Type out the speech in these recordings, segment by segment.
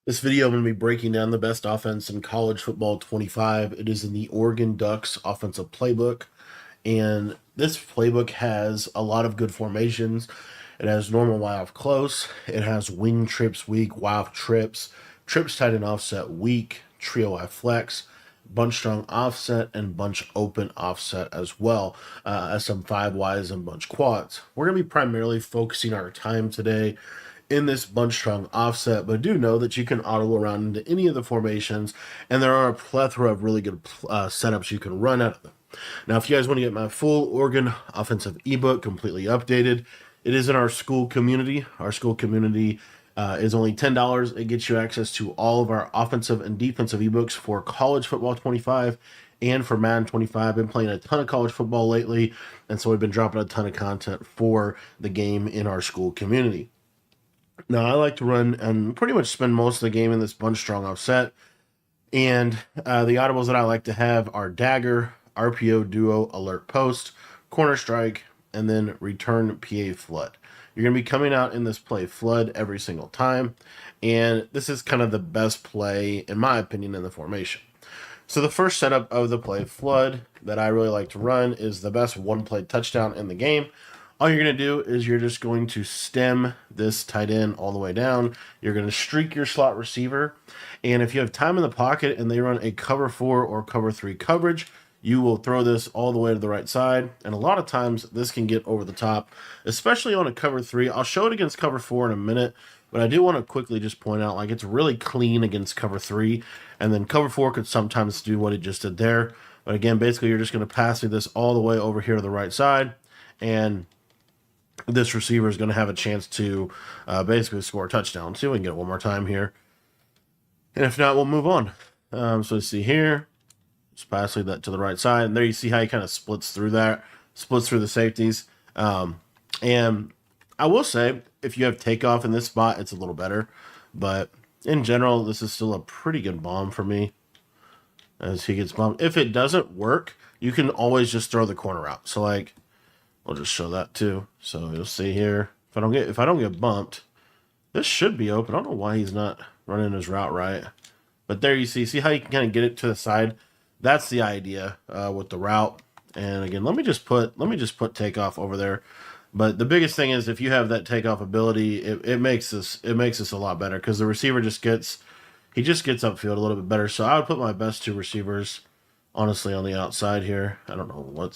This video, I'm going to be breaking down the best offense in college football 25. It is in the Oregon Ducks offensive playbook. And this playbook has a lot of good formations. It has normal Y off close. It has wing trips weak, Y off trips tight and offset weak, trio Y flex, bunch strong offset, and bunch open offset as well as some 5 Ys and bunch quads. We're going to be primarily focusing our time today in this bunch strong offset, but do know that you can auto around into any of the formations, and there are a plethora of really good setups you can run out of them. Now, if you guys want to get my full Oregon offensive ebook completely updated, it is in our school community. Our school community is only $10. It gets you access to all of our offensive and defensive ebooks for college football 25 and for Madden 25. I've been playing a ton of college football lately, and so we've been dropping a ton of content for the game in our school community. Now, I like to run and pretty much spend most of the game in this bunch strong offset. And the audibles that I like to have are dagger, RPO duo, alert post, corner strike, and then return PA flood. You're going to be coming out in this play flood every single time. And this is kind of the best play, in my opinion, in the formation. So the first setup of the play flood that I really like to run is the best one-play touchdown in the game. All you're going to do is you're just going to stem this tight end all the way down. You're going to streak your slot receiver. And if you have time in the pocket and they run a cover 4 or cover 3 coverage, you will throw this all the way to the right side. And a lot of times this can get over the top, especially on a cover 3. I'll show it against cover 4 in a minute, but I do want to quickly just point out, like, it's really clean against cover 3. And then cover 4 could sometimes do what it just did there. But again, basically you're just going to pass this all the way over here to the right side. And this receiver is going to have a chance to basically score a touchdown. See if we can get it one more time here. And if not, we'll move on. So you see here, just pass that to the right side. And there you see how he kind of splits through the safeties. And I will say, if you have takeoff in this spot, it's a little better. But in general, this is still a pretty good bomb for me as he gets bombed. If it doesn't work, you can always just throw the corner out. So, like, I'll just show that too. So you'll see here, if I don't get bumped, this should be open. I don't know why he's not running his route right. But there you see how you can kind of get it to the side. That's the idea with the route. And again, let me just put takeoff over there. But the biggest thing is, if you have that takeoff ability, it makes this a lot better, because the receiver just gets upfield a little bit better. So I would put my best 2 receivers honestly on the outside here. I don't know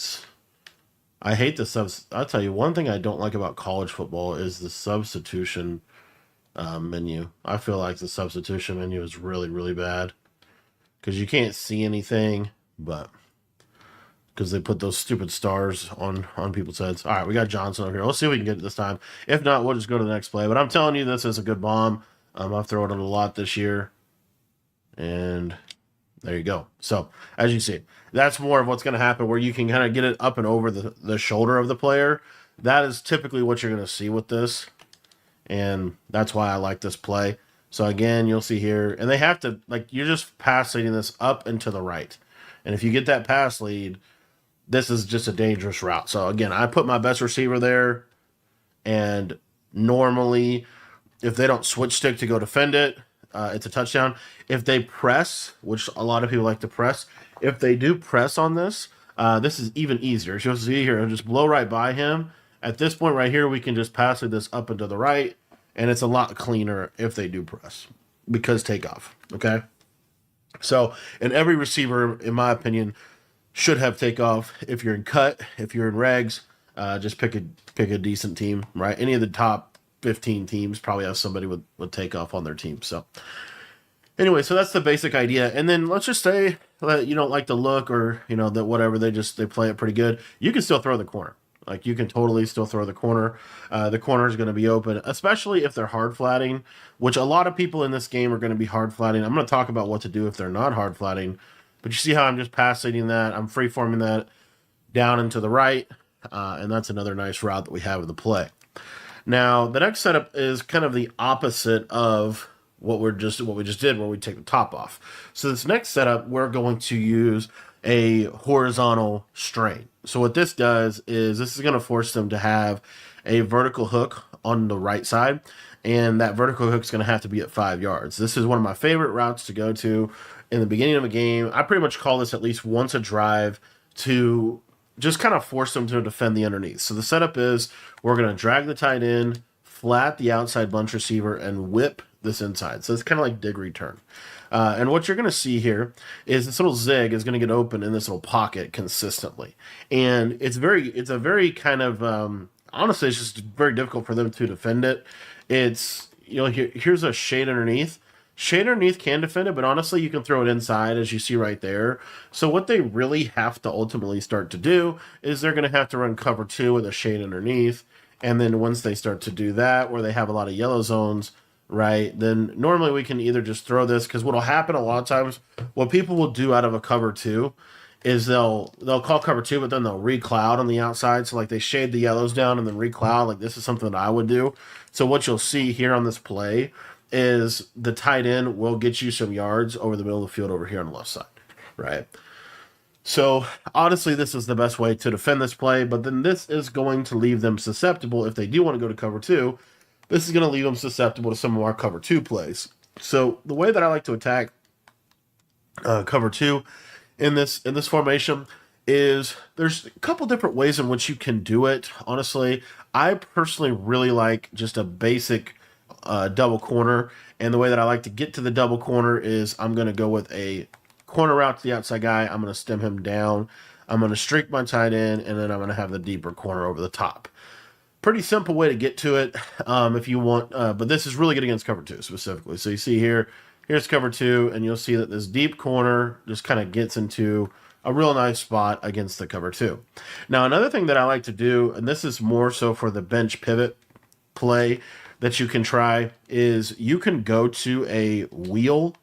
I hate the subs. I'll tell you, one thing I don't like about college football is the substitution menu. I feel like the substitution menu is really, really bad, because you can't see anything, but because they put those stupid stars on people's heads. All right, we got Johnson over here. Let's see if we can get it this time. If not, we'll just go to the next play. But I'm telling you, this is a good bomb. I've thrown it a lot this year. And there you go. So, as you see, that's more of what's going to happen, where you can kind of get it up and over the shoulder of the player. That is typically what you're going to see with this. And that's why I like this play. So, again, you'll see here. And they have to, like, you're just pass leading this up and to the right. And if you get that pass lead, this is just a dangerous route. So, again, I put my best receiver there. And normally, if they don't switch stick to go defend it, it's a touchdown. If they press, which a lot of people like to press, if they do press on this, this is even easier. So you'll see here, I'll just blow right by him. At this point right here, we can just pass this up and to the right, and it's a lot cleaner if they do press, because takeoff, okay? So, and every receiver, in my opinion, should have takeoff. If you're in cut, if you're in regs, just pick a decent team, right? Any of the top 15 teams probably have somebody with takeoff on their team. So anyway, so that's the basic idea. And then let's just say that you don't like the look, or that whatever, they play it pretty good. You can still throw the corner. Like, you can totally still throw the corner. The corner is going to be open, especially if they're hard flatting, which a lot of people in this game are going to be hard flatting. I'm going to talk about what to do if they're not hard flatting, but you see how I'm just passing that. I'm free forming that down and to the right. And that's another nice route that we have in the play. Now, the next setup is kind of the opposite of what we just did, where we take the top off. So this next setup, we're going to use a horizontal strain. So what this does is, this is going to force them to have a vertical hook on the right side, and that vertical hook is going to have to be at 5 yards. This is one of my favorite routes to go to in the beginning of a game. I pretty much call this at least once a drive to just kind of force them to defend the underneath. So the setup is we're going to drag the tight end, flat the outside bunch receiver, and whip this inside. So it's kind of like dig return. And what you're going to see here is this little zig is going to get open in this little pocket consistently. And it's a very kind of, honestly, it's just very difficult for them to defend it. It's, here's a shade underneath. Shade underneath can defend it, but honestly, you can throw it inside, as you see right there. So what they really have to ultimately start to do is they're going to have to run cover 2 with a shade underneath. And then once they start to do that, where they have a lot of yellow zones, right, then normally we can either just throw this, because what will happen a lot of times, what people will do out of a cover 2 is they'll call cover 2, but then they'll recloud on the outside. So like they shade the yellows down and then recloud. Like this is something that I would do. So what you'll see here on this play is the tight end will get you some yards over the middle of the field over here on the left side, right? So honestly, this is the best way to defend this play, but then this is going to leave them susceptible if they do want to go to cover 2. This is going to leave them susceptible to some of our cover 2 plays. So the way that I like to attack cover 2 in this formation is there's a couple different ways in which you can do it. Honestly, I personally really like just a basic double corner, and the way that I like to get to the double corner is I'm going to go with a corner route to the outside guy. I'm going to stem him down. I'm going to streak my tight end, and then I'm going to have the deeper corner over the top. Pretty simple way to get to it if you want, but this is really good against cover 2 specifically. So you see here's cover 2, and you'll see that this deep corner just kind of gets into a real nice spot against the cover 2. Now, another thing that I like to do, and this is more so for the bench pivot play that you can try, is you can go to a wheel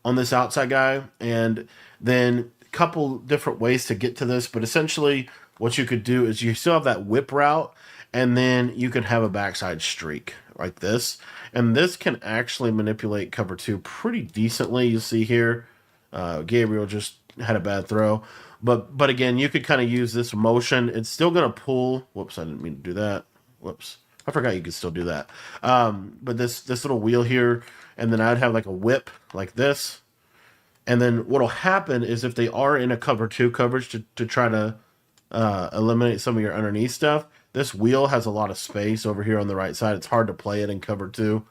on this outside guy, and then a couple different ways to get to this, but essentially what you could do is you still have that whip route, and then you can have a backside streak like this. And this can actually manipulate cover 2 pretty decently. You see here, Gabriel just had a bad throw. But again, you could kind of use this motion. It's still going to pull. Whoops, I didn't mean to do that. Whoops. I forgot you could still do that. But this little wheel here, and then I'd have like a whip like this. And then what'll happen is if they are in a cover 2 coverage to try to eliminate some of your underneath stuff, this wheel has a lot of space over here on the right side. It's hard to play it in cover 2.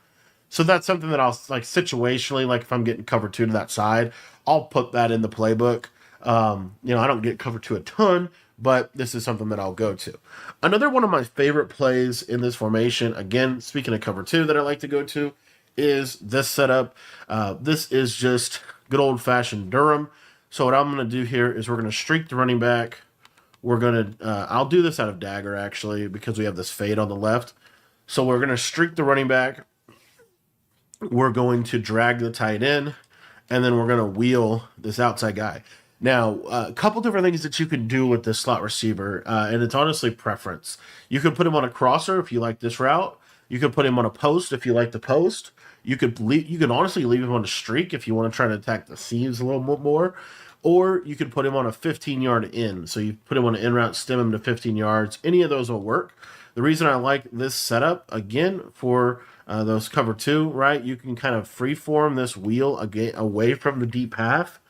So that's something that I'll, like, situationally, like if I'm getting cover 2 to that side, I'll put that in the playbook. I don't get cover 2 a ton, but this is something that I'll go to. Another one of my favorite plays in this formation, again, speaking of cover 2 that I like to go to, is this setup. This is just good old-fashioned Durham. So what I'm going to do here is we're going to streak the running back. We're going to, I'll do this out of dagger, actually, because we have this fade on the left. So we're going to streak the running back. We're going to drag the tight end, and then we're going to wheel this outside guy. Now, a couple different things that you can do with this slot receiver, and it's honestly preference. You could put him on a crosser if you like this route. You could put him on a post if you like the post. You could honestly leave him on a streak if you want to try to attack the seams a little bit more. Or you could put him on a 15-yard in. So you put him on an in route, stem him to 15 yards. Any of those will work. The reason I like this setup, again, for those cover 2, right, you can kind of freeform this wheel away from the deep half.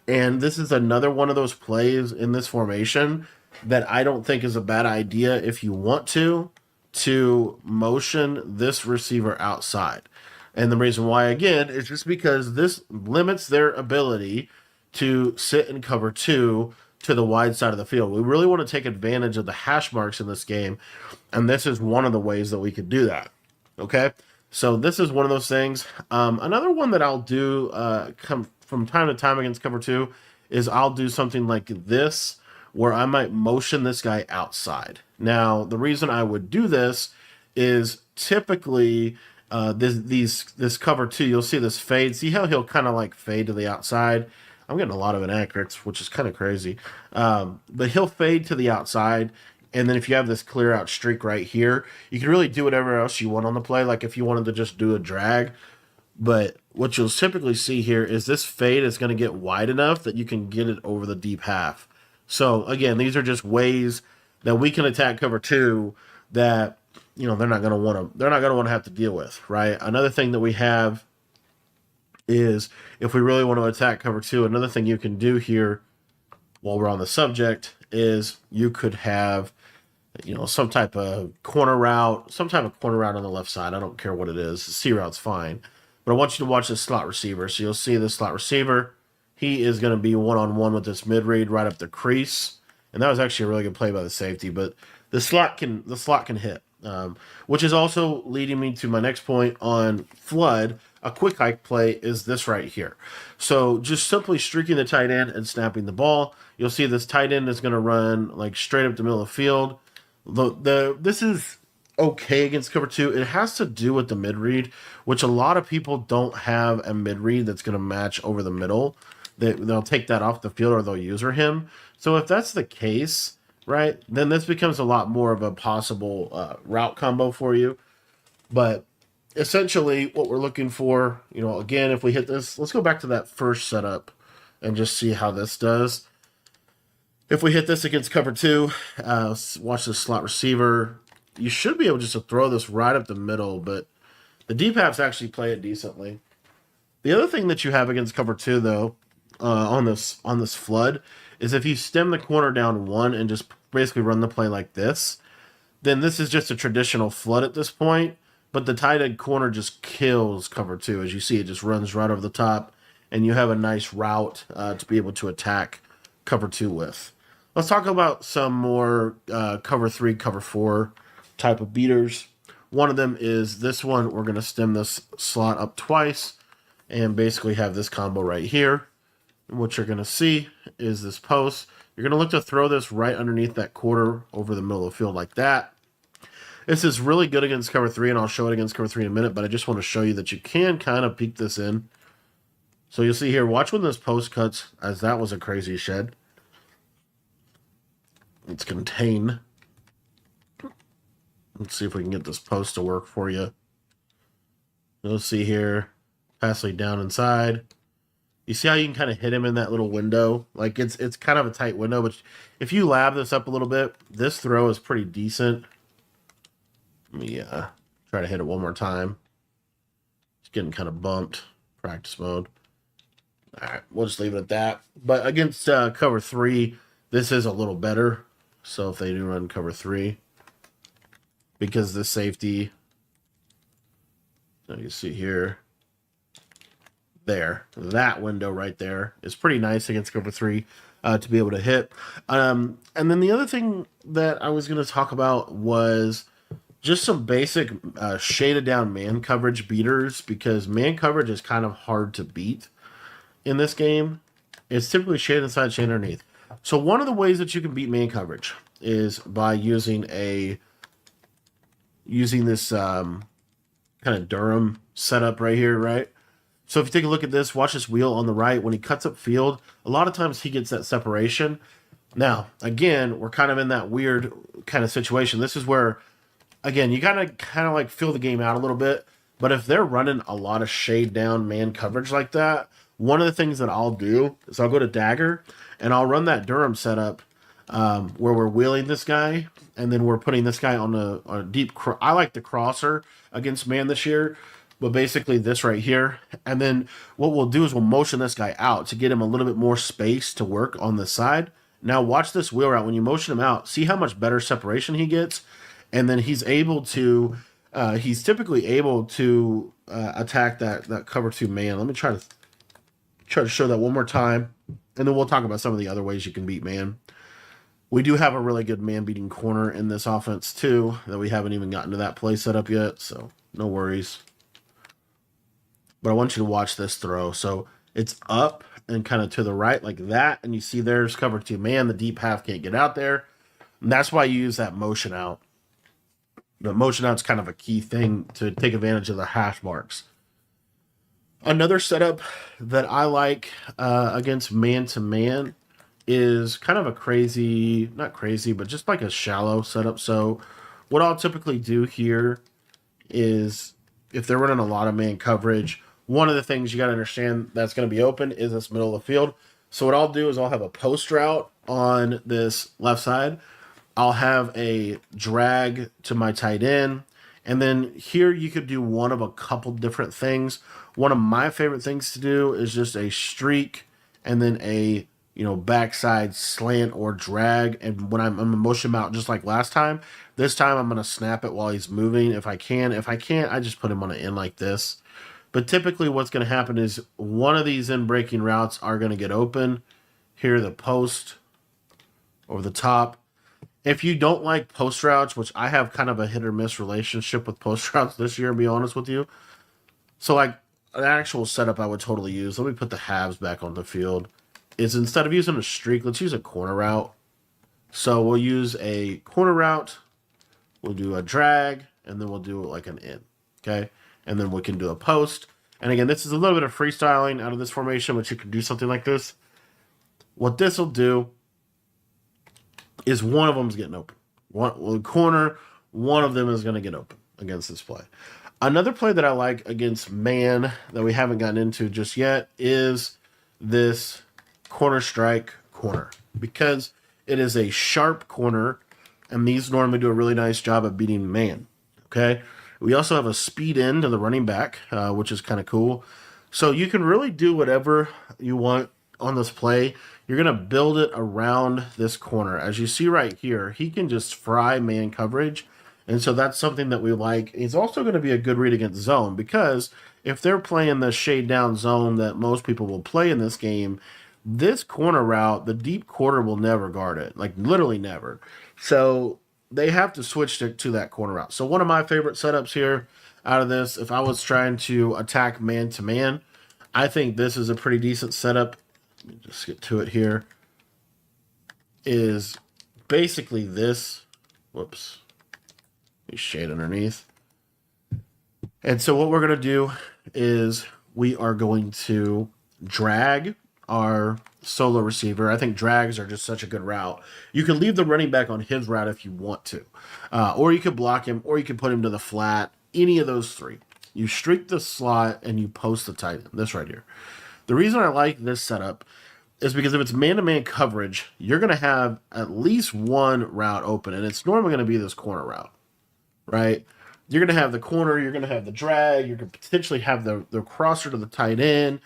And this is another one of those plays in this formation that I don't think is a bad idea if you want to motion this receiver outside. And the reason why, again, is just because this limits their ability to sit and cover 2 to the wide side of the field. We really want to take advantage of the hash marks in this game, and this is one of the ways that we could do that. Okay, so this is one of those things. Another one that I'll do come from time to time against cover 2 is I'll do something like this, where I might motion this guy outside. Now, the reason I would do this is typically this cover 2, you'll see this fade. See how he'll kind of like fade to the outside? I'm getting a lot of inaccurates, which is kind of crazy. But he'll fade to the outside, and then if you have this clear out streak right here, you can really do whatever else you want on the play, like if you wanted to just do a drag. But what you'll typically see here is this fade is going to get wide enough that you can get it over the deep half. So, again, these are just ways that we can attack cover 2 that they're not going to want to have to deal with, right? Another thing that we have is if we really want to attack cover two, another thing you can do here while we're on the subject is you could have, some type of corner route, on the left side. I don't care what it is. The C route's fine. But I want you to watch this slot receiver. So you'll see this slot receiver. He is going to be one-on-one with this mid-read right up the crease. And that was actually a really good play by the safety. But the slot can hit. Which is also leading me to my next point on flood. A quick hike play is this right here. So just simply streaking the tight end and snapping the ball. You'll see this tight end is going to run like straight up the middle of the field. This is okay against cover two. It has to do with the mid read, which a lot of people don't have a mid read that's going to match over the middle. They'll take that off the field or they'll user him. So if that's the case, right, then this becomes a lot more of a possible route combo for you. But essentially what we're looking for, again, if we hit this, let's go back to that first setup and just see how this does. If we hit this against cover two, watch this slot receiver. You should be able just to throw this right up the middle, but the D-Paps actually play it decently. The other thing that you have against cover two, though, on this flood, is if you stem the corner down one and just basically run the play like this, then this is just a traditional flood at this point, but the tight end corner just kills cover two. As you see, it just runs right over the top, and you have a nice route to be able to attack cover two with. Let's talk about some more cover three, cover four type of beaters. One of them is this one. We're going to stem this slot up twice and basically have this combo right here. And what you're going to see is this post. You're going to look to throw this right underneath that quarter over the middle of the field like that. This is really good against cover three, and I'll show it against cover three in a minute, but I just want to show you that you can kind of peek this in. So you'll see here, watch when this post cuts, as that was a crazy shed. Let's contain. Let's see if we can get this post to work for you. You'll see here, pass lead down inside. You see how you can kind of hit him in that little window? Like it's kind of a tight window, but if you lab this up a little bit, this throw is pretty decent. Let me try to hit it one more time. It's getting kind of bumped. Practice mode. All right, we'll just leave it at that. But against cover three, this is a little better. So if they do run cover three, because the safety, so you see here, there, that window right there is pretty nice against cover three to be able to hit. And then the other thing that I was going to talk about was just some basic shaded down man coverage beaters, because man coverage is kind of hard to beat in this game. It's typically shaded inside, shaded underneath. So one of the ways that you can beat man coverage is by using this kind of Durham setup right here, right? So if you take a look at this, watch this wheel on the right. When he cuts up field, a lot of times he gets that separation. Now, again, we're kind of in that weird kind of situation. This is where, again, you gotta kind of like fill the game out a little bit. But if they're running a lot of shade down man coverage like that, one of the things that I'll do is I'll go to Dagger and I'll run that Durham setup where we're wheeling this guy and then we're putting this guy on a deep. I like the crosser against man this year, but basically this right here. And then what we'll do is we'll motion this guy out to get him a little bit more space to work on the side. Now watch this wheel route. When you motion him out, see how much better separation he gets, and then he's able to. He's typically able to attack that cover two man. Let me try to show that one more time, and then we'll talk about some of the other ways you can beat man. We do have a really good man beating corner in this offense too, that we haven't even gotten to that play setup yet, so no worries. But I want you to watch this throw. So it's up and kind of to the right like that, and you see there's cover two man. The deep half can't get out there, and that's why you use that motion out. The motion out's kind of a key thing to take advantage of the hash marks. Another setup that I like against man-to-man is kind of a crazy, not crazy, but just like a shallow setup. So what I'll typically do here is if they're running a lot of man coverage, one of the things you got to understand that's going to be open is this middle of the field. So what I'll do is I'll have a post route on this left side. I'll have a drag to my tight end. And then here you could do one of a couple different things. One of my favorite things to do is just a streak and then a backside slant or drag. And when I'm gonna motion him out just like last time, this time I'm gonna snap it while he's moving if I can. If I can't, I just put him on an end like this. But typically what's gonna happen is one of these in breaking routes are gonna get open. Here the post over the top. If you don't like post routes, which I have kind of a hit or miss relationship with post routes this year, to be honest with you. So like an actual setup I would totally use. Let me put the halves back on the field. Is instead of using a streak, let's use a corner route. So we'll use a corner route. We'll do a drag, and then we'll do like an in. Okay, and then we can do a post. And again, this is a little bit of freestyling out of this formation, but you can do something like this. What this will do is one of them's getting open. One corner, one of them is going to get open against this play. Another play that I like against man that we haven't gotten into just yet is this corner strike corner, because it is a sharp corner, and these normally do a really nice job of beating man. Okay. We also have a speed end to the running back, which is kind of cool. So you can really do whatever you want on this play. You're going to build it around this corner. As you see right here, he can just fry man coverage. And so that's something that we like. He's also going to be a good read against zone, because if they're playing the shade down zone that most people will play in this game, this corner route, the deep quarter will never guard it. Like literally never. So they have to switch to that corner route. So one of my favorite setups here out of this, if I was trying to attack man to man, I think this is a pretty decent setup. Let me just get to it here. Is basically this. Whoops. Shade underneath. And so what we're going to do is we are going to drag our solo receiver. I think drags are just such a good route. You can leave the running back on his route if you want to. Or you could block him, or you can put him to the flat. Any of those three. You streak the slot and you post the tight end. This right here. The reason I like this setup is because if it's man-to-man coverage, you're going to have at least one route open, and it's normally going to be this corner route, right? You're going to have the corner, you're going to have the drag, you're going to potentially have the crosser to the tight end.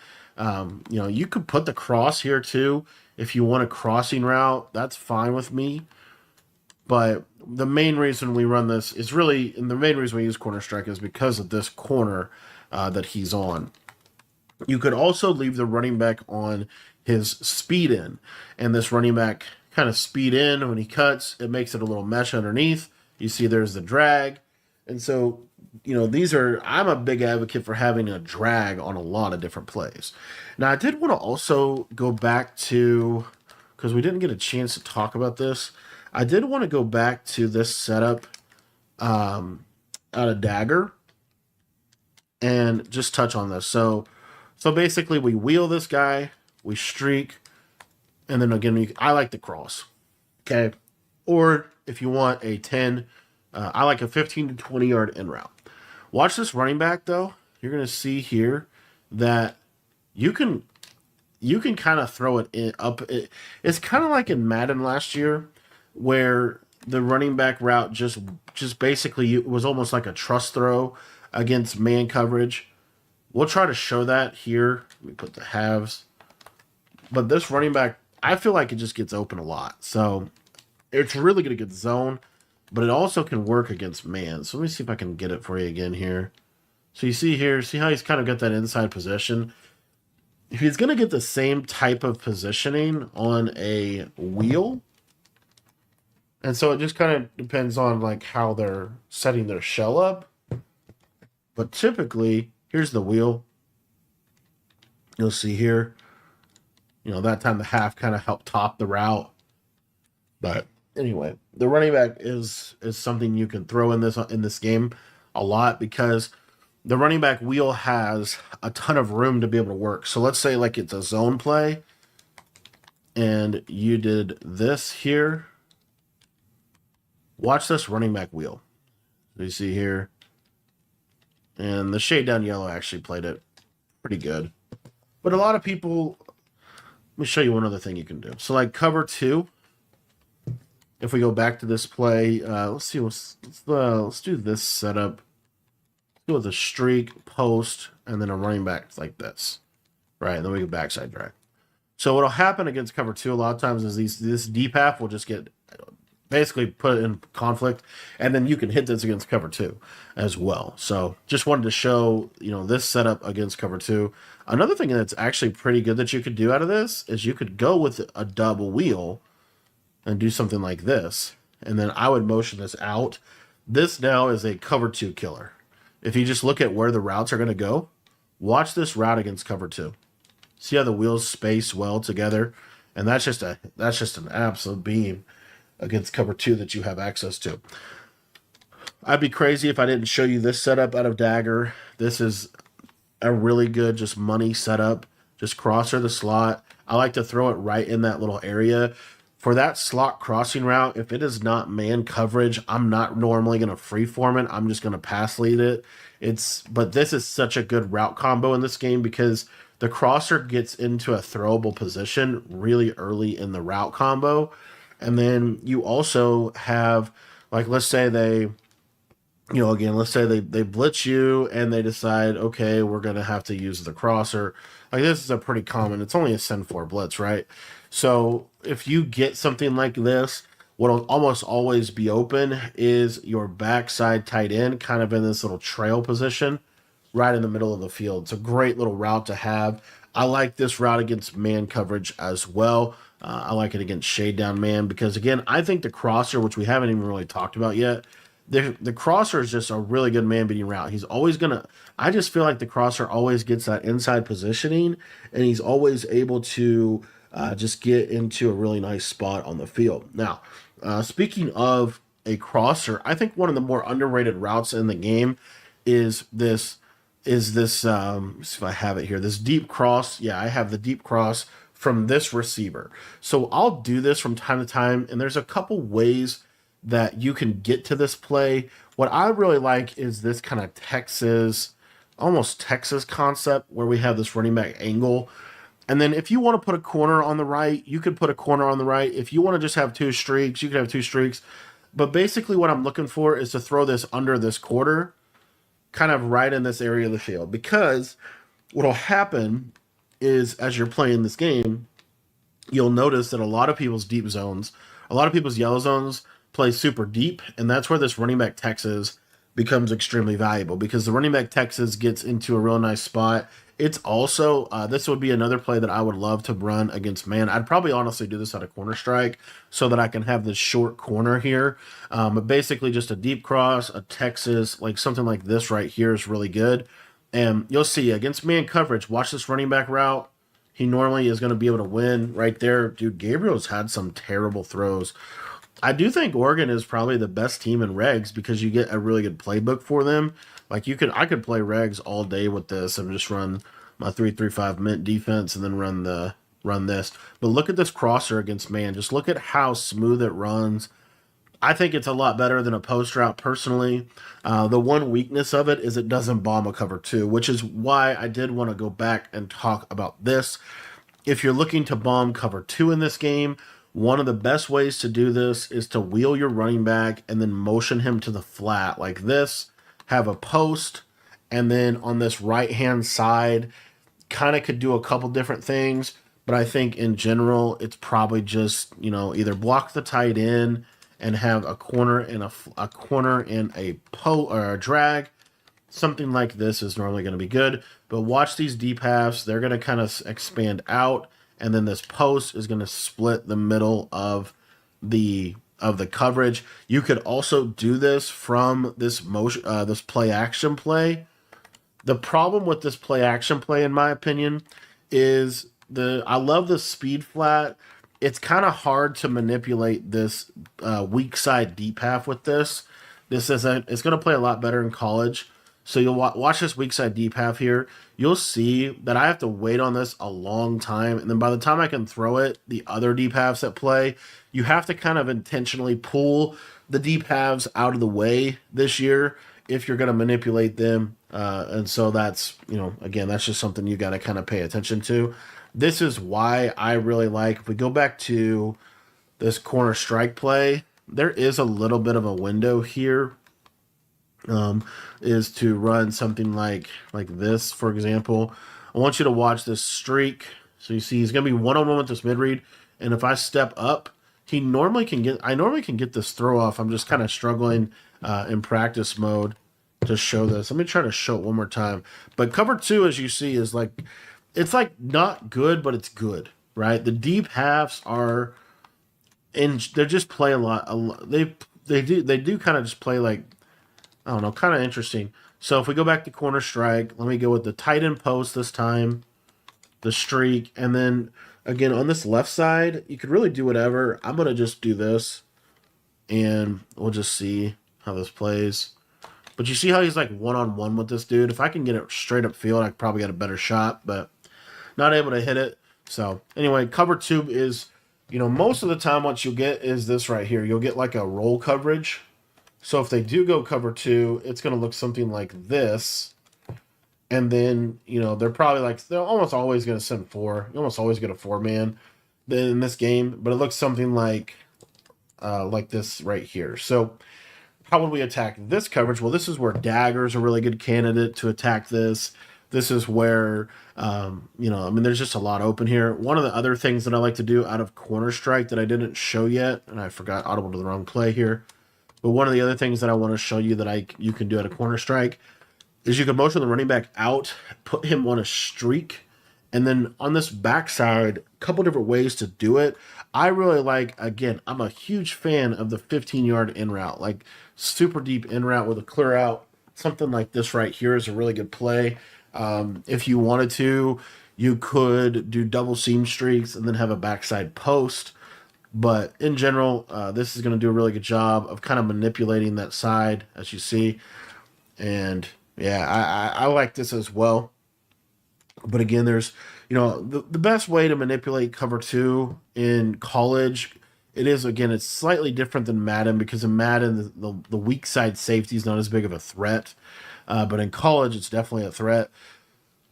You could put the cross here too. If you want a crossing route, that's fine with me. But the main reason we run this is really, and the main reason we use corner strike is because of this corner that he's on. You could also leave the running back on his speed in, and this running back kind of speed in when he cuts. It makes it a little mesh underneath. You see there's the drag. And so, I'm a big advocate for having a drag on a lot of different plays. Now, I did want to also go back to, because we didn't get a chance to talk about this, I did want to go back to this setup out of Dagger and just touch on this. So basically we wheel this guy, we streak, and then again, I like the cross. Okay. Or if you want a 10, I like a 15 to 20 yard in route. Watch this running back though. You're going to see here that you can kind of throw it in up. It's kind of like in Madden last year, where the running back route just basically it was almost like a trust throw against man coverage. We'll try to show that here. Let me put the halves. But this running back, I feel like it just gets open a lot. So it's really good against zone, but it also can work against man. So let me see if I can get it for you again here. So you see here, see how he's kind of got that inside position? If he's going to get the same type of positioning on a wheel, and so it just kind of depends on like how they're setting their shell up. But typically, here's the wheel. You'll see here, that time the half kind of helped top the route. But anyway, the running back is something you can throw in this game a lot, because the running back wheel has a ton of room to be able to work. So let's say like it's a zone play and you did this here. Watch this running back wheel. You see here. And the shade down yellow actually played it pretty good. But a lot of people, let me show you one other thing you can do. So like cover 2. if we go back to this play, let's see, let's do this setup. Let's go with a streak, post, and then a running back like this, right? And then we go backside drag. So what'll happen against cover two a lot of times is this deep half will just get basically put in conflict, and then you can hit this against cover two as well. So just wanted to show, this setup against cover two. Another thing that's actually pretty good that you could do out of this is you could go with a double wheel and do something like this. And then I would motion this out. This now is a cover two killer. If you just look at where the routes are going to go, watch this route against cover two. See how the wheels space well together? And that's just an absolute beam against cover two that you have access to. I'd be crazy if I didn't show you this setup out of Dagger. This is a really good just money setup. Just crosser the slot. I like to throw it right in that little area. For that slot crossing route, if it is not man coverage, I'm not normally going to freeform it. I'm just going to pass lead it. But this is such a good route combo in this game because the crosser gets into a throwable position really early in the route combo. And then you also have, like, let's say let's say they blitz you and they decide, okay, we're going to have to use the crosser. Like, this is a pretty common, it's only a send 4 blitz, right? So if you get something like this, what'll almost always be open is your backside tight end, kind of in this little trail position, right in the middle of the field. It's a great little route to have. I like this route against man coverage as well. I like it against shade down man because, again, I think the crosser, which we haven't even really talked about yet, the crosser is just a really good man beating route. He's always I just feel like the crosser always gets that inside positioning, and he's always able to just get into a really nice spot on the field. Now, speaking of a crosser, I think one of the more underrated routes in the game is this. See if I have it here. This deep cross. Yeah, I have the deep cross from this receiver. So I'll do this from time to time, and there's a couple ways that you can get to this play. What I really like is this kind of almost Texas concept where we have this running back angle. And then if you want to put a corner on the right, you could put a corner on the right. If you want to just have two streaks, you could have two streaks. But basically what I'm looking for is to throw this under this quarter, kind of right in this area of the field. Because what'll happen is as you're playing this game, you'll notice that a lot of people's deep zones, a lot of people's yellow zones play super deep. And that's where this running back Texas becomes extremely valuable because the running back Texas gets into a real nice spot. It's also, this would be another play that I would love to run against man. I'd probably honestly do this out of corner strike so that I can have this short corner here. But basically just a deep cross, a Texas, like something like this right here is really good. And you'll see against man coverage, watch this running back route. He normally is going to be able to win right there. Dude, Gabriel's had some terrible throws. I do think Oregon is probably the best team in regs because you get a really good playbook for them. Like I could play regs all day with this and just run my 3-3-5 mint defense and then run this. But look at this crosser against man. Just look at how smooth it runs. I think it's a lot better than a post route personally. The one weakness of it is it doesn't bomb a cover two, which is why I did want to go back and talk about this. If you're looking to bomb cover two in this game, one of the best ways to do this is to wheel your running back and then motion him to the flat like this, have a post, and then on this right-hand side, kind of could do a couple different things, but I think in general, it's probably just, either block the tight end and have a corner and or a drag. Something like this is normally going to be good, but watch these deep halves. They're going to kind of expand out, and then this post is going to split the middle of the coverage. You could also do this from this this play action play. The problem with this play action play, in my opinion, is I love the speed flat. It's kind of hard to manipulate this weak side deep half with this. It's going to play a lot better in college. So you'll watch this weak side deep half here. You'll see that I have to wait on this a long time. And then by the time I can throw it, the other deep halves that play, you have to kind of intentionally pull the deep halves out of the way this year if you're going to manipulate them. And so that's, again, that's just something you got to kind of pay attention to. This is why I really like, if we go back to this corner strike play, there is a little bit of a window here, um, is to run something like this, for example. I want you to watch this streak. So you see he's going to be one-on-one with this mid-read. And if I step up, I normally can get this throw off. I'm just kind of struggling in practice mode to show this. Let me try to show it one more time. But cover two, as you see, is like, it's like not good, but it's good, right? The deep halves are, and they just play a lot. They do kind of just play like, I don't know, kind of interesting. So if we go back to corner strike, let me go with the tight end post this time, the streak, and then again on this left side, you could really do whatever. I'm gonna just do this, and we'll just see how this plays. But you see how he's like one-on-one with this dude? If I can get it straight up field, I probably get a better shot, but not able to hit it. So anyway, cover two is, most of the time what you'll get is this right here. You'll get like a roll coverage. So if they do go cover two, it's going to look something like this. And then, they're almost always going to send four. You almost always get a four-man in this game. But it looks something like this right here. So how would we attack this coverage? Well, this is where Dagger's a really good candidate to attack this. This is where, there's just a lot open here. One of the other things that I like to do out of corner strike that I didn't show yet, and I forgot, audible to the wrong play here, but one of the other things that I want to show you that you can do at a corner strike is you can motion the running back out, put him on a streak, and then on this backside, a couple different ways to do it. I really like, again, I'm a huge fan of the 15-yard in route, like super deep in route with a clear out. Something like this right here is a really good play. If you wanted to, you could do double seam streaks and then have a backside post. But in general, this is going to do a really good job of kind of manipulating that side, as you see. And yeah, I like this as well. But again, there's, the best way to manipulate cover two in college, it's slightly different than Madden, because in Madden, the weak side safety is not as big of a threat. But in college, it's definitely a threat.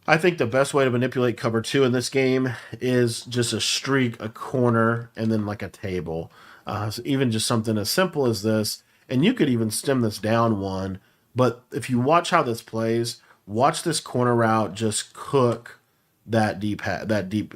I think the best way to manipulate cover two in this game is just a streak, a corner, and then like a table. So even just something as simple as this, and you could even stem this down one. But if you watch how this plays, watch this corner route just cook that deep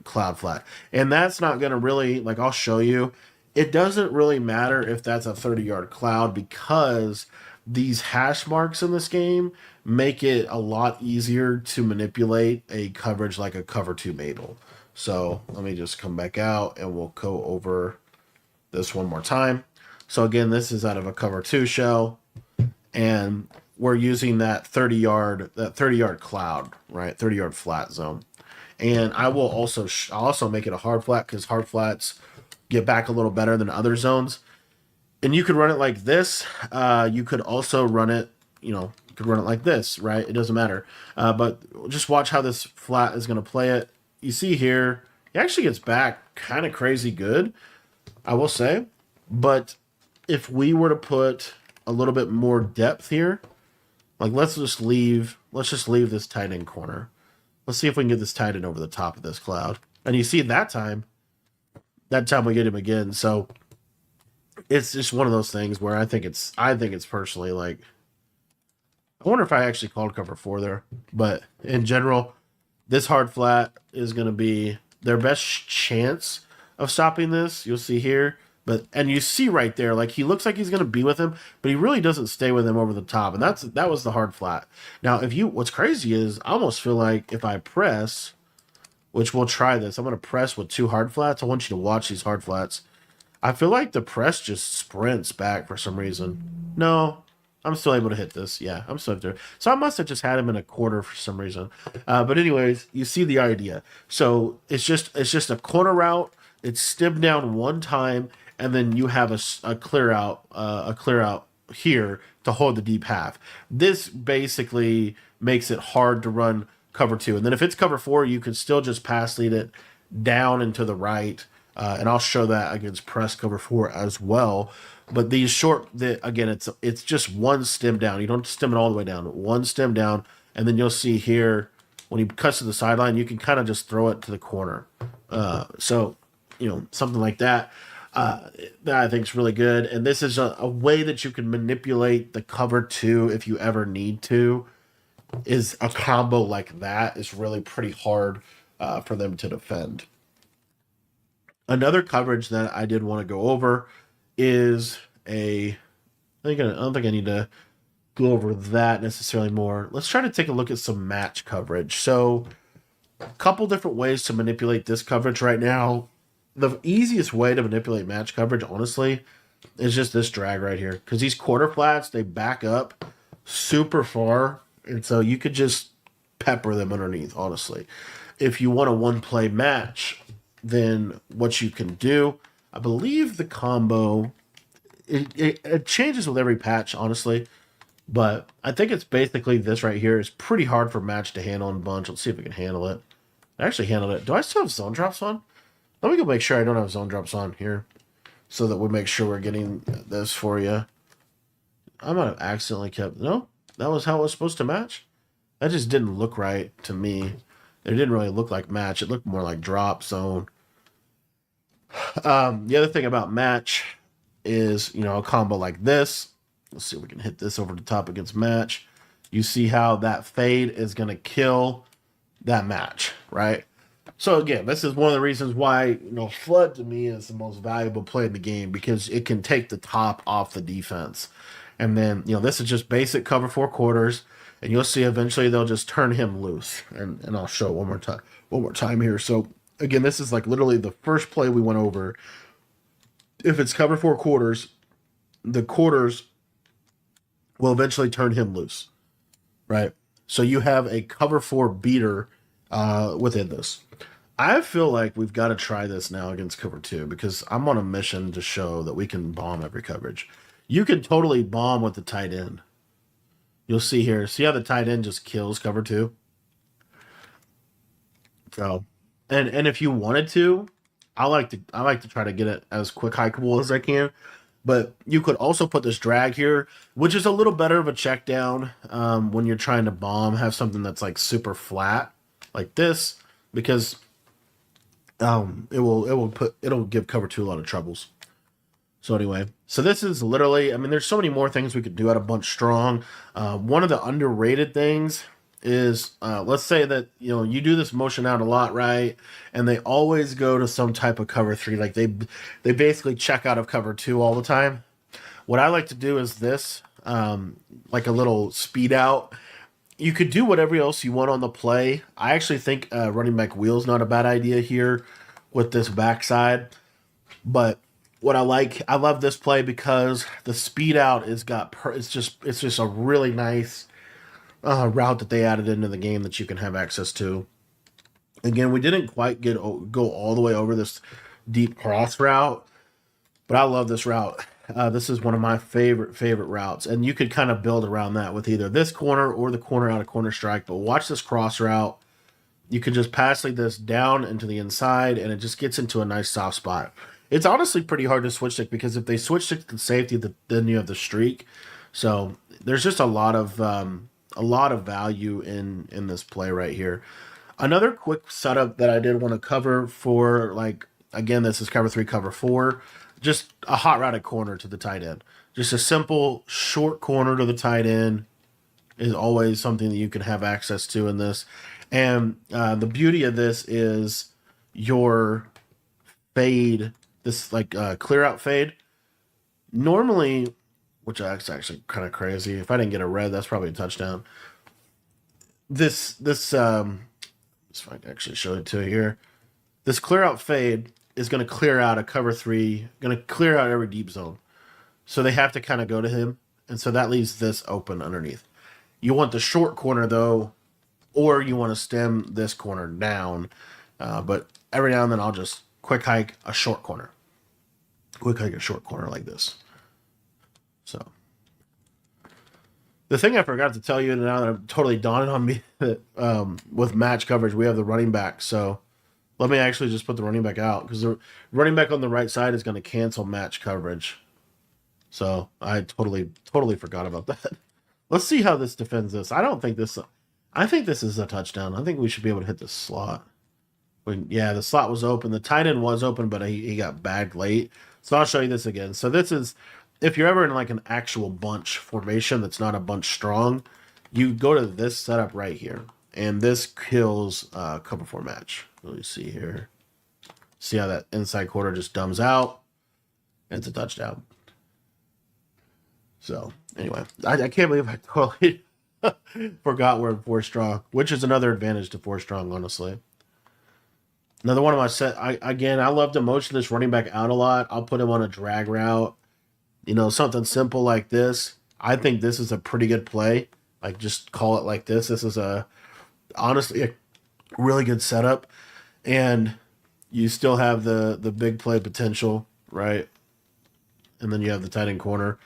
cloud flat, and that's not going to really, like, I'll show you. It doesn't really matter if that's a 30-yard cloud, because these hash marks in this game make it a lot easier to manipulate a coverage like a cover two Mabel. So let me just come back out and we'll go over this one more time. So again, this is out of a cover two shell, and we're using that 30-yard cloud, right? 30-yard flat zone. And I'll also make it a hard flat, because hard flats get back a little better than other zones. And you could run it like this. You could also run it, like this, right? It doesn't matter. But just watch how this flat is going to play it. You see here, he actually gets back kind of crazy good, I will say. But if we were to put a little bit more depth here, like let's just leave this tight end corner. Let's see if we can get this tight end over the top of this cloud. And you see that time we get him again. So it's just one of those things where I think it's personally, like, I wonder if I actually called cover four there. But in general, this hard flat is going to be their best chance of stopping this. You'll see here. And you see right there, like, he looks like he's going to be with him, but he really doesn't stay with him over the top. And that was the hard flat. Now, what's crazy is I almost feel like if I press, which we'll try this, I'm going to press with two hard flats. I want you to watch these hard flats. I feel like the press just sprints back for some reason. No, I'm still able to hit this. Yeah, I'm still there. So I must have just had him in a quarter for some reason. But anyways, you see the idea. So it's just a corner route. It's stemmed down one time, and then you have a clear out here to hold the deep half. This basically makes it hard to run cover two. And then if it's cover four, you can still just pass lead it down and to the right. And I'll show that against press cover four as well. But these again, it's just one stem down. You don't stem it all the way down. One stem down, and then you'll see here when he cuts to the sideline, you can kind of just throw it to the corner. So something like that. that I think is really good. And this is a way that you can manipulate the cover two if you ever need to. Is a combo like that is really pretty hard for them to defend. Another coverage that I did want to go over is I don't think I need to go over that necessarily more. Let's try to take a look at some match coverage. So, a couple different ways to manipulate this coverage right now. The easiest way to manipulate match coverage, honestly, is just this drag right here. Because these quarter flats, they back up super far. And so you could just pepper them underneath, honestly. If you want a one play match, then what you can do, I believe the combo, it changes with every patch, honestly. But I think it's basically this right here. It's pretty hard for match to handle in bunch. Let's see if we can handle it. I actually handled it. Do I still have zone drops on? Let me go make sure I don't have zone drops on here so that we make sure we're getting this for you. I might have accidentally kept... No, that was how it was supposed to match. That just didn't look right to me. It didn't really look like match. It looked more like drop zone. The other thing about match is, a combo like this. Let's see if we can hit this over the top against match. You see how that fade is going to kill that match, right? So again, this is one of the reasons why, Flood to me is the most valuable play in the game, because it can take the top off the defense. And then, this is just basic cover four quarters, and you'll see eventually they'll just turn him loose. And I'll show it one more time here. So again, this is like literally the first play we went over. If it's cover four quarters, the quarters will eventually turn him loose, right? So you have a cover four beater within this. I feel like we've got to try this now against cover two, because I'm on a mission to show that we can bomb every coverage. You can totally bomb with the tight end. You'll see here. See how the tight end just kills cover two? So, and if you wanted to, I like to try to get it as quick hikeable as I can. But you could also put this drag here, which is a little better of a check down when you're trying to bomb. Have something that's like super flat, like this, because it'll give cover two a lot of troubles. So anyway, so this is literally, there's so many more things we could do out of Bunch Strong. One of the underrated things is, let's say that, you do this motion out a lot, right? And they always go to some type of cover three. Like they basically check out of cover two all the time. What I like to do is this, like a little speed out. You could do whatever else you want on the play. I actually think running back wheel's not a bad idea here with this backside. But what I love this play because the speed out it's just a really nice route that they added into the game that you can have access to. Again, we didn't quite go all the way over this deep cross route, but I love this route. This is one of my favorite routes, and you could kind of build around that with either this corner or the corner out of corner strike. But watch this cross route. You can just pass like this down into the inside, and it just gets into a nice soft spot. It's honestly pretty hard to switch stick, because if they switch stick to safety, then you have the streak. So there's just a lot of value in this play right here. Another quick setup that I did want to cover for, like, again, this is cover three, cover four. Just a hot routed corner to the tight end. Just a simple short corner to the tight end is always something that you can have access to in this. And the beauty of this is your fade, this like clear out fade. Normally, which is actually kind of crazy. If I didn't get a red, that's probably a touchdown. This if I can actually show it to you here. This clear out fade is going to clear out a cover three, going to clear out every deep zone. So they have to kind of go to him. And so that leaves this open underneath. You want the short corner, though, or you want to stem this corner down. But every now and then I'll just quick hike a short corner. Quick hike a short corner like this. So the thing I forgot to tell you now that I'm totally dawning on me that with match coverage, we have the running back. So let me actually just put the running back out, because the running back on the right side is going to cancel match coverage. So I totally forgot about that. Let's see how this defends this. I think this is a touchdown. I think we should be able to hit the slot. Yeah, the slot was open. The tight end was open, but he got bagged late. So I'll show you this again. So this is, if you're ever in like an actual bunch formation that's not a bunch strong, you go to this setup right here. And this kills cover four match. Let me see here. See how that inside quarter just dumbs out? And it's a touchdown. So anyway, I can't believe I totally forgot we're in four strong, which is another advantage to four strong, honestly. Another one of my set. I love to motion this running back out a lot. I'll put him on a drag route. You know, something simple like this. I think this is a pretty good play. Like, just call it like this. This is honestly a really good setup, and you still have the big play potential, right? And then you have the tight end corner.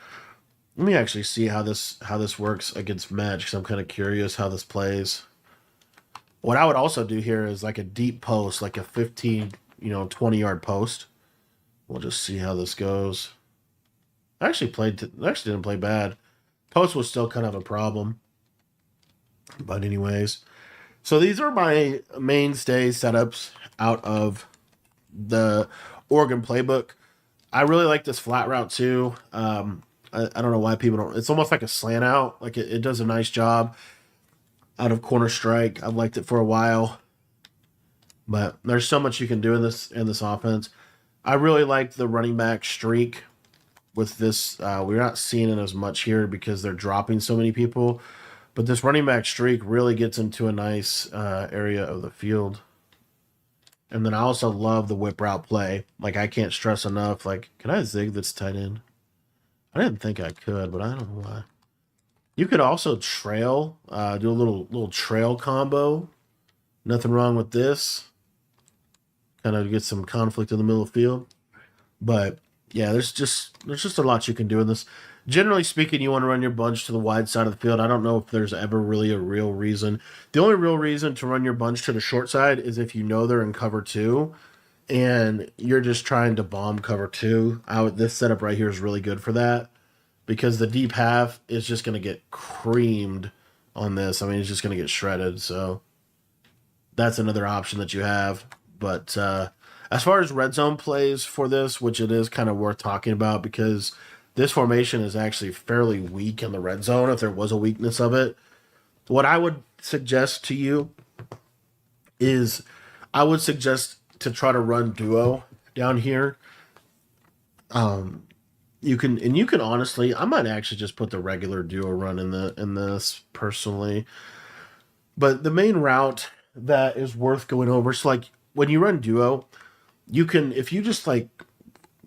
Let me actually see how this works against match, because I'm kind of curious how this plays. What I would also do here is like a deep post, like a 15, 20-yard post. We'll just see how this goes. I actually didn't play bad. Post was still kind of a problem. But anyways, so these are my mainstay setups out of the Oregon playbook. I really like this flat route too. I don't know why people don't. It's almost like a slant out. Like it does a nice job out of corner strike. I've liked it for a while, but there's so much you can do in this offense. I really like the running back streak with this. We're not seeing it as much here because they're dropping so many people, but this running back streak really gets into a nice area of the field. And then I also love the whip route play. Like, I can't stress enough. Like, can I zig this tight end? I didn't think I could, but I don't know why. You could also trail, do a little trail combo. Nothing wrong with this. Kind of get some conflict in the middle of the field. But yeah, there's just a lot you can do in this. Generally speaking, you want to run your bunch to the wide side of the field. I don't know if there's ever really a real reason. The only real reason to run your bunch to the short side is if you know they're in cover two and you're just trying to bomb cover two. This setup right here is really good for that, because the deep half is just going to get creamed on this. I mean, it's just going to get shredded. So that's another option that you have. But as far as red zone plays for this, which it is kind of worth talking about, because this formation is actually fairly weak in the red zone if there was a weakness of it. What I would suggest to you is I would suggest to try to run duo down here. You can honestly, I might actually just put the regular duo run in this personally. But the main route that is worth going over, so like when you run duo, you can, if you just like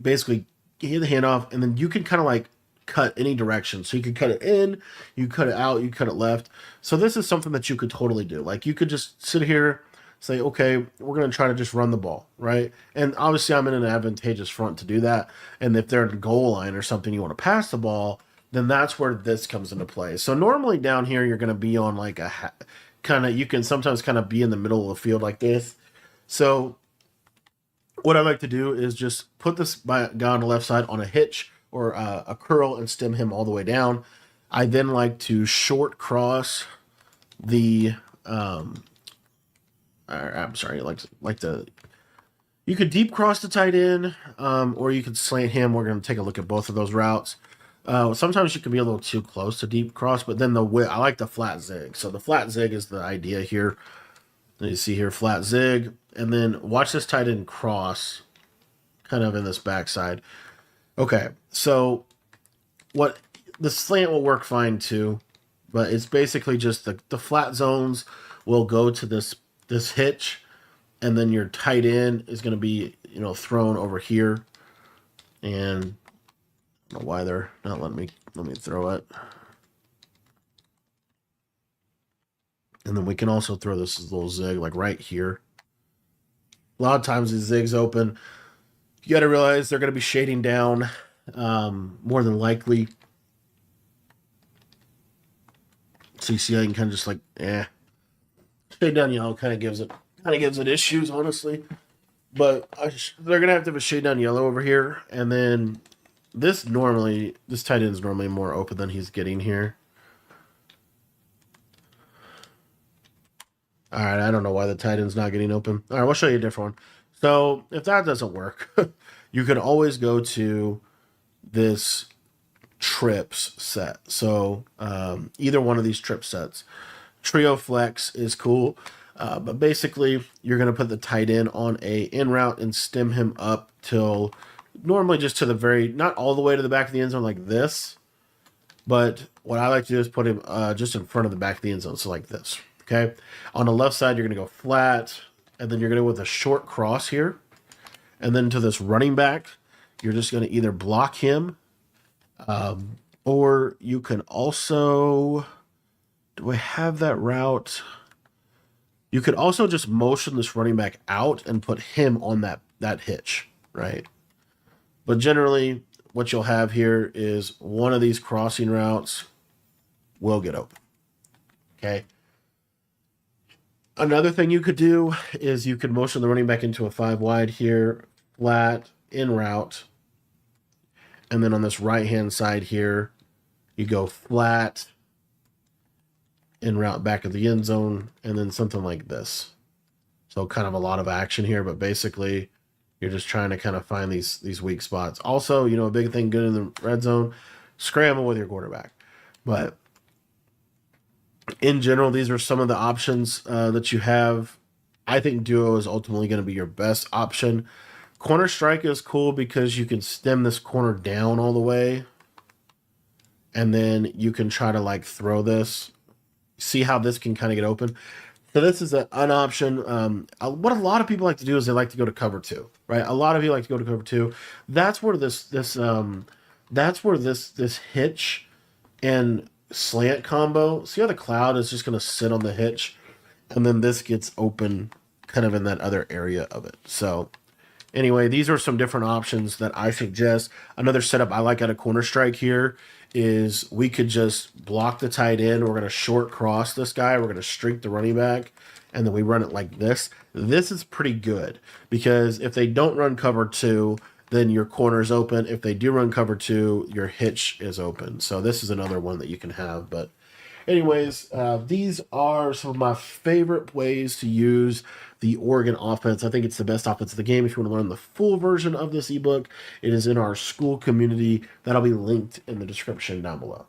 basically get the handoff, and then you can kind of like cut any direction. So you can cut it in, you cut it out, you cut it left. So this is something that you could totally do. Like, you could just sit here, say, okay, we're going to try to just run the ball, right? And obviously I'm in an advantageous front to do that. And if they're in the goal line or something, you want to pass the ball, then that's where this comes into play. So normally down here, you're going to be on like you can sometimes kind of be in the middle of the field like this. So what I like to do is just put this guy on the left side on a hitch or a curl and stem him all the way down. I then like to short cross the I'm sorry, like the, you could deep cross the tight end, or you could slant him. We're going to take a look at both of those routes. Sometimes you can be a little too close to deep cross, but then I like the flat zig. So the flat zig is the idea here. You see here, flat zig, and then watch this tight end cross kind of in this backside. Okay, so what the slant will work fine too, but it's basically just the flat zones will go to this hitch, and then your tight end is going to be thrown over here, and I don't know why they're not letting me. Let me throw it. And then we can also throw this little zig like right here. A lot of times these zigs open. You got to realize they're going to be shading down more than likely. So you see how you can kind of just like, shade down yellow kind of gives it issues, honestly. But they're going to have a shade down yellow over here. And then this tight end is normally more open than he's getting here. All right, I don't know why the tight end's not getting open. All right, we'll show you a different one. So if that doesn't work, you can always go to this trips set. So either one of these trip sets. Trio Flex is cool, but basically you're going to put the tight end on a in route and stem him up till normally just to the very, not all the way to the back of the end zone like this, but what I like to do is put him just in front of the back of the end zone, so like this. Okay, on the left side you're going to go flat, and then you're going to go with a short cross here, and then to this running back, you're just going to either block him, or you can also. Do I have that route? You could also just motion this running back out and put him on that hitch, right? But generally, what you'll have here is one of these crossing routes will get open. Okay. Another thing you could do is you could motion the running back into a 5 wide here, flat, in route. And then on this right-hand side here, you go flat, in route back of the end zone, and then something like this. So kind of a lot of action here, but basically you're just trying to kind of find these weak spots. Also, a big thing good in the red zone, scramble with your quarterback. But in general, these are some of the options that you have. I think duo is ultimately going to be your best option. Corner strike is cool because you can stem this corner down all the way, and then you can try to like throw this. See how this can kind of get open. So this is an option. What a lot of people like to do is they like to go to cover 2, right? A lot of you like to go to cover 2. That's where this hitch and slant combo. See how the cloud is just going to sit on the hitch, and then this gets open kind of in that other area of it. So anyway, these are some different options that I suggest. Another setup I like out of corner strike here is we could just block the tight end. We're going to short cross this guy. We're going to streak the running back, and then we run it like this. This is pretty good because if they don't run cover 2, then your corner is open. If they do run cover 2, your hitch is open. So this is another one that you can have. But anyways, these are some of my favorite ways to use the Oregon offense. I think it's the best offense of the game. If you want to learn the full version of this ebook, it is in our school community. That'll be linked in the description down below.